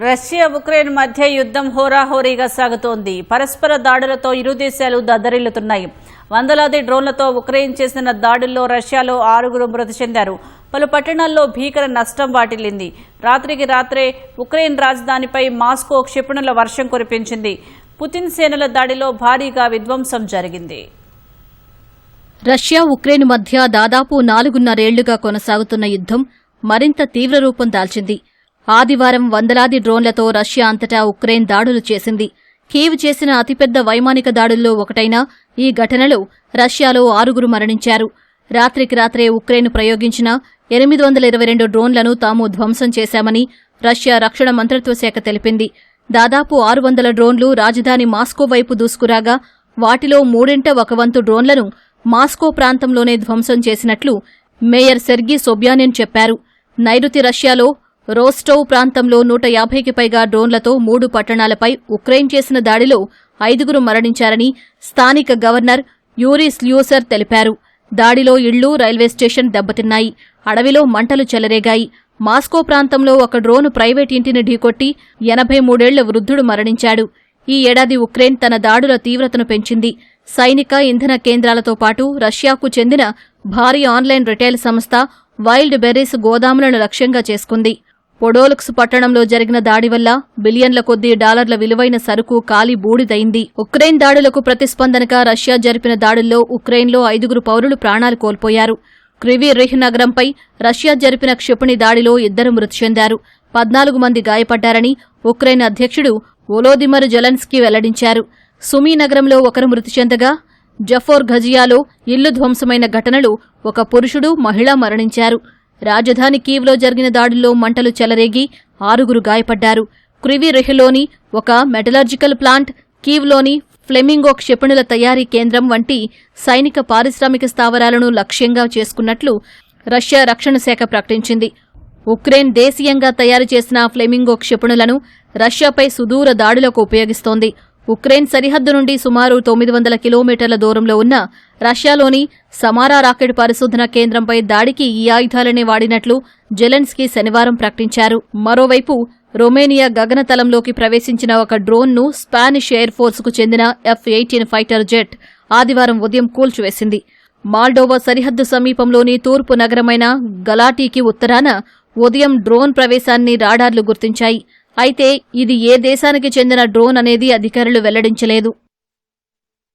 Russia Ukraine మధ్య యుద్ధం హోరాహోరీగా సాగుతోంది. పరస్పర దాడులతో ఇరు దేశాలు దద్దరిల్లుతున్నాయి. వందలాది డ్రోన్లతో ఉక్రెయిన్ చేసిన దాడుల్లో రష్యాలో 6 మృతి చెందారు. పలు పట్టణాల్లో భీకర నష్టం వాటిల్లింది. రాత్రికి రాత్రే ఉక్రెయిన్ రాజధానిపై మాస్కో క్షిపణుల వర్షం కురిపించింది. పుతిన్ సేనల దాడిలో భారీగా విధ్వంసం జరిగింది. రష్యా ఉక్రెయిన్ మధ్య దాదాపు 4.5 ఏళ్లుగా కొనసాగుతున్న యుద్ధం మరింత తీవ్ర రూపం దాల్చింది. ఆదివారం వందలాది డ్రోన్లతో రష్యా అంతటా ఉక్రెయిన్ దాడులు చేసింది. కీవ్ చేసిన అతిపెద్ద వైమానిక దాడుల్లో ఒకటైన ఈ ఘటనలో రష్యాలో 6 మరణించారు. రాత్రికి రాత్రే ఉక్రెయిన్ ప్రయోగించిన 822 డ్రోన్లను తాము ధ్వంసం చేశామని రష్యా రక్షణ మంత్రిత్వ శాఖ తెలిపింది. దాదాపు 600 డ్రోన్లు రాజధాని మాస్కో వైపు దూసుకురాగా వాటిలో 1/3 డ్రోన్లను మాస్కో ప్రాంతంలోనే ధ్వంసం చేసినట్లు మేయర్ సెర్గీ సోబ్యానిన్ చెప్పారు. నైరుతి రష్యాలో రోస్టోవ్ ప్రాంతంలో 150కి పైగా డ్రోన్లతో 3 పట్టణాలపై ఉక్రెయిన్ చేసిన దాడిలో 5 మరణించారని స్థానిక గవర్నర్ యూరీ స్ల్యూసర్ తెలిపారు. దాడిలో ఇళ్లు, రైల్వే స్టేషన్ దెబ్బతిన్నాయి. అడవిలో మంటలు చెలరేగాయి. మాస్కో ప్రాంతంలో ఒక డ్రోను ప్రైవేట్ ఇంటిని ఢీకొట్టి 83 ఏళ్ల వృద్ధుడు మరణించాడు. ఈ ఏడాది ఉక్రెయిన్ తన దాడుల తీవ్రతను పెంచింది. సైనిక, ఇంధన కేంద్రాలతో పాటు రష్యాకు చెందిన భారీ ఆన్లైన్ రిటైల్ సంస్థ వైల్డ్ బెర్రీస్ గోదాములను లక్ష్యంగా చేసుకుంది. పొడోలుక్స్ పట్టణంలో జరిగిన దాడి వల్ల బిలియన్ల కొద్దీ డాలర్ల విలువైన సరుకు కాలి బూడిదైంది. ఉక్రెయిన్ దాడులకు ప్రతిస్పందనగా రష్యా జరిపిన దాడుల్లో ఉక్రెయిన్లో 5 పౌరులు ప్రాణాలు కోల్పోయారు. క్రివీ రిహ్ నగరంపై రష్యా జరిపిన క్షిపణి దాడిలో 2 మృతి చెందారు. 14 మంది గాయపడ్డారని ఉక్రెయిన్ అధ్యక్షుడు వోలోదిమర్ జెలెన్స్కీ వెల్లడించారు. సుమీ నగరంలో 1 మృతి చెందగా జఫోర్ ఘజియాలో ఇల్లు ధ్వంసమైన ఘటనలో ఒక పురుషుడు, మహిళ మరణించారు. రాజధాని కీవ్లో జరిగిన దాడుల్లో మంటలు చెలరేగి 6 గాయపడ్డారు. క్రివీ రిహ్లోని ఒక మెటలర్జికల్ ప్లాంట్, కీవ్లోని ఫ్లెమింగో క్షిపణుల తయారీ కేంద్రం వంటి సైనిక పారిశ్రామిక స్థావరాలను లక్ష్యంగా చేసుకున్నట్లు రష్యా రక్షణ శాఖ ప్రకటించింది. ఉక్రెయిన్ దేశీయంగా తయారు చేసిన ఫ్లెమింగో క్షిపణులను రష్యాపై సుదూర దాడులకు ఉపయోగిస్తోంది. ఉక్రెయిన్ సరిహద్దు నుండి సుమారు 900 కిలోమీటర్ల దూరంలో ఉన్న రష్యాలోని సమారా రాకెట్ పరిశోధన కేంద్రంపై దాడికి ఈ ఆయుధాలనే వాడినట్లు జెలెన్స్కీ శనివారం ప్రకటించారు. మరోవైపు రొమేనియా గగనతలంలోకి ప్రవేశించిన ఒక డ్రోన్ను స్పానిష్ ఎయిర్ ఫోర్స్కు చెందిన F-18 ఫైటర్ జెట్ ఆదివారం ఉదయం కూల్చివేసింది. మాల్డోవా సరిహద్దు సమీపంలోని తూర్పు నగరమైన గలాటీకి ఉత్తరాన ఉదయం డ్రోన్ ప్రవేశాన్ని రాడార్లు గుర్తించాయి. అయితే ఇది ఏ దేశానికి చెందిన డ్రోన్ అనేది అధికారులు వెల్లడించలేదు.